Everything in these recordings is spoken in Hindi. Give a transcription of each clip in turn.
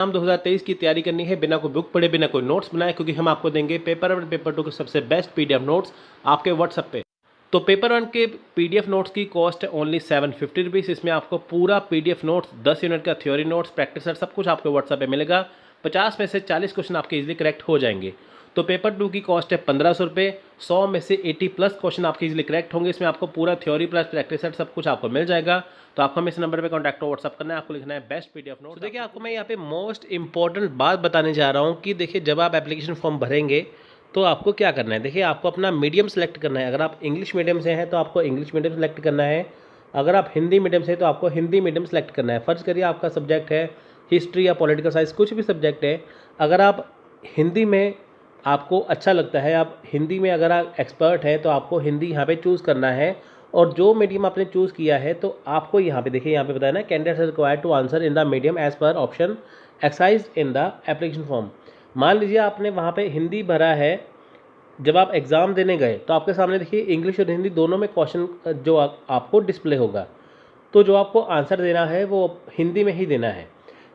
एग्जाम 2023 की तैयारी करनी है बिना कोई बुक पढ़े, बिना कोई नोट्स बनाए, क्योंकि हम आपको देंगे पेपर 1 पेपर 2 के सबसे बेस्ट पीडीएफ नोट्स आपके व्हाट्सएप पे। तो पेपर 1 के पीडीएफ नोट्स की कॉस्ट है ओनली 750 रुपीज़। इसमें आपको पूरा पीडीएफ नोट्स 10 यूनिट का थ्योरी नोट्स, प्रैक्टिस सेट सब कुछ आपको व्हाट्सएप पे मिलेगा। 50 में से 40 क्वेश्चन आपके इजीली करेक्ट हो जाएंगे। तो पेपर 2 की कॉस्ट है 1500 रुपये। 100 में से 80 प्लस क्वेश्चन आपके इजीली करेक्ट होंगे। इसमें आपको पूरा थ्योरी प्लस प्रैक्टिस सेट सब कुछ आपको मिल जाएगा। तो आपको हमें इस नंबर पे कांटेक्ट व्हाट्सअप करना है, आपको लिखना है बेस्ट पीडीएफ नोट। तो देखिए, आपको मैं यहाँ पे मोस्ट इंपॉर्टेंट बात बताने जा रहा हूँ कि देखिए, जब आप एप्लीकेशन फॉर्म भरेंगे तो आपको क्या करना है। देखिए, आपको अपना मीडियम सेलेक्ट करना है। अगर आप इंग्लिश मीडियम से हैं तो आपको इंग्लिश मीडियम सेलेक्ट करना है। अगर आप हिंदी मीडियम से हैं तो आपको हिंदी मीडियम सेलेक्ट करना है। फ़र्ज़ करिए आपका सब्जेक्ट है हिस्ट्री या पॉलिटिकल साइंस, कुछ भी सब्जेक्ट है। अगर आप हिंदी में आपको अच्छा लगता है, आप हिंदी में अगर आप एक्सपर्ट हैं, तो आपको हिंदी यहाँ पे चूज़ करना है। और जो मीडियम आपने चूज़ किया है तो आपको यहाँ पे देखिए, यहाँ पे बताया ना, candidate required to answer in the medium as per option exercise in the application form. मान लीजिए आपने वहाँ पे हिंदी भरा है, जब आप एग्ज़ाम देने गए तो आपके सामने देखिए इंग्लिश और हिंदी दोनों में क्वेश्चन जो आपको डिस्प्ले होगा, तो जो आपको आंसर देना है वो हिंदी में ही देना है।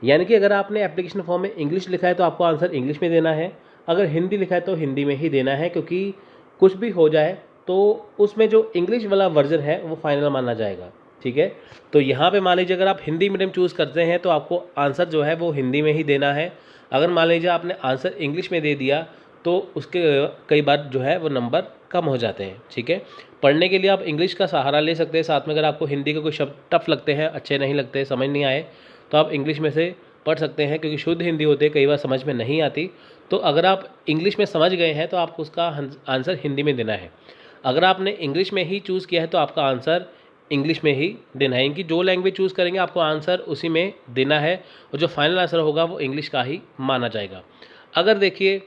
यानी कि अगर आपने एप्लीकेशन फॉर्म में इंग्लिश लिखा है तो आपको आंसर इंग्लिश में देना है, अगर हिंदी लिखा है तो हिंदी में ही देना है, क्योंकि कुछ भी हो जाए तो उसमें जो इंग्लिश वाला वर्जन है वो फाइनल माना जाएगा। ठीक है, तो यहाँ पे मान लीजिए अगर आप हिंदी मीडियम चूज़ करते हैं तो आपको आंसर जो है वो हिंदी में ही देना है। अगर मान लीजिए आपने आंसर इंग्लिश में दे दिया तो उसके कई बार जो है वो नंबर कम हो जाते हैं। ठीक है, पढ़ने के लिए आप इंग्लिश का सहारा ले सकते हैं। साथ में अगर आपको हिंदी के कोई शब्द टफ लगते हैं, अच्छे नहीं लगते, समझ नहीं आए, तो आप इंग्लिश में से पढ़ सकते हैं, क्योंकि शुद्ध हिंदी होते कई बार समझ में नहीं आती। तो अगर आप इंग्लिश में समझ गए हैं तो आपको उसका आंसर हिंदी में देना है। अगर आपने इंग्लिश में ही चूज़ किया है तो आपका आंसर इंग्लिश में ही देना है। इनकी जो लैंग्वेज चूज़ करेंगे आपको आंसर उसी में देना है, और जो फाइनल आंसर होगा वो इंग्लिश का ही माना जाएगा। अगर देखिए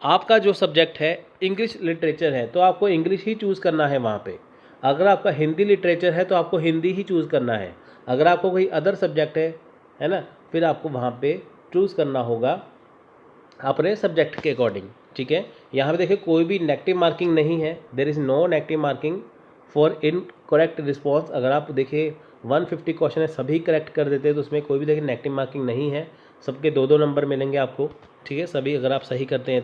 आपका जो सब्जेक्ट है इंग्लिश लिटरेचर है तो आपको इंग्लिश ही चूज़ करना है वहाँ पे। अगर आपका हिंदी लिटरेचर है तो आपको हिंदी ही चूज़ करना है। अगर आपको कोई अदर सब्जेक्ट है ना, फिर आपको वहाँ पे चूज़ करना होगा अपने सब्जेक्ट के अकॉर्डिंग। ठीक है, यहाँ पे देखिए कोई भी नेगेटिव मार्किंग नहीं है, there is no negative marking for incorrect response. अगर आप देखिए 150 क्वेश्चन है, सभी करेक्ट कर देते हैं तो उसमें कोई भी देखिए नेगेटिव मार्किंग नहीं है, सबके 2-2 नंबर मिलेंगे आपको। ठीक है, सभी अगर आप सही करते हैं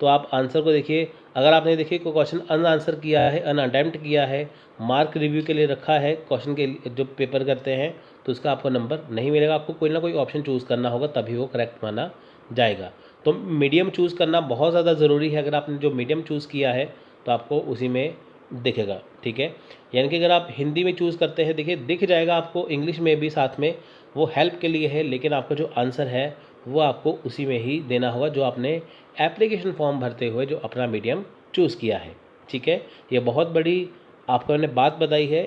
तो आप आंसर को देखिए, अगर आपने देखिए कोई क्वेश्चन अनआंसर किया है, अनअटेम्प्ट किया है, मार्क रिव्यू के लिए रखा है क्वेश्चन के जो पेपर करते हैं, तो उसका आपको नंबर नहीं मिलेगा। आपको कोई ना कोई ऑप्शन चूज़ करना होगा तभी वो करेक्ट माना जाएगा। तो मीडियम चूज़ करना बहुत ज़्यादा ज़रूरी है। अगर आपने जो मीडियम चूज़ किया है तो आपको उसी में दिखेगा। ठीक है, यानी कि अगर आप हिंदी में चूज़ करते हैं, देखिए दिख जाएगा आपको इंग्लिश में भी, साथ में वो हेल्प के लिए है, लेकिन आपका जो आंसर है वो आपको उसी में ही देना होगा जो आपने एप्लीकेशन फॉर्म भरते हुए जो अपना मीडियम चूज़ किया है। ठीक है, ये बहुत बड़ी आपको मैंने बात बताई है।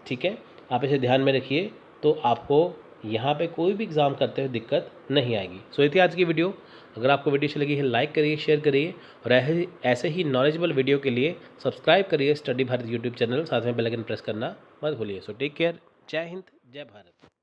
ठीक है, आप इसे ध्यान में रखिए, तो आपको यहाँ पे कोई भी एग्ज़ाम करते हुए दिक्कत नहीं आएगी। सो ये थी आज की वीडियो। अगर आपको वीडियो अच्छी लगी है लाइक करिए, शेयर करिए, और ऐसे ही नॉलेजेबल वीडियो के लिए सब्सक्राइब करिए स्टडी भारत यूट्यूब चैनल, साथ में बेल आइकन प्रेस करना मत भूलिए। सो टेक केयर, जय हिंद, जय भारत।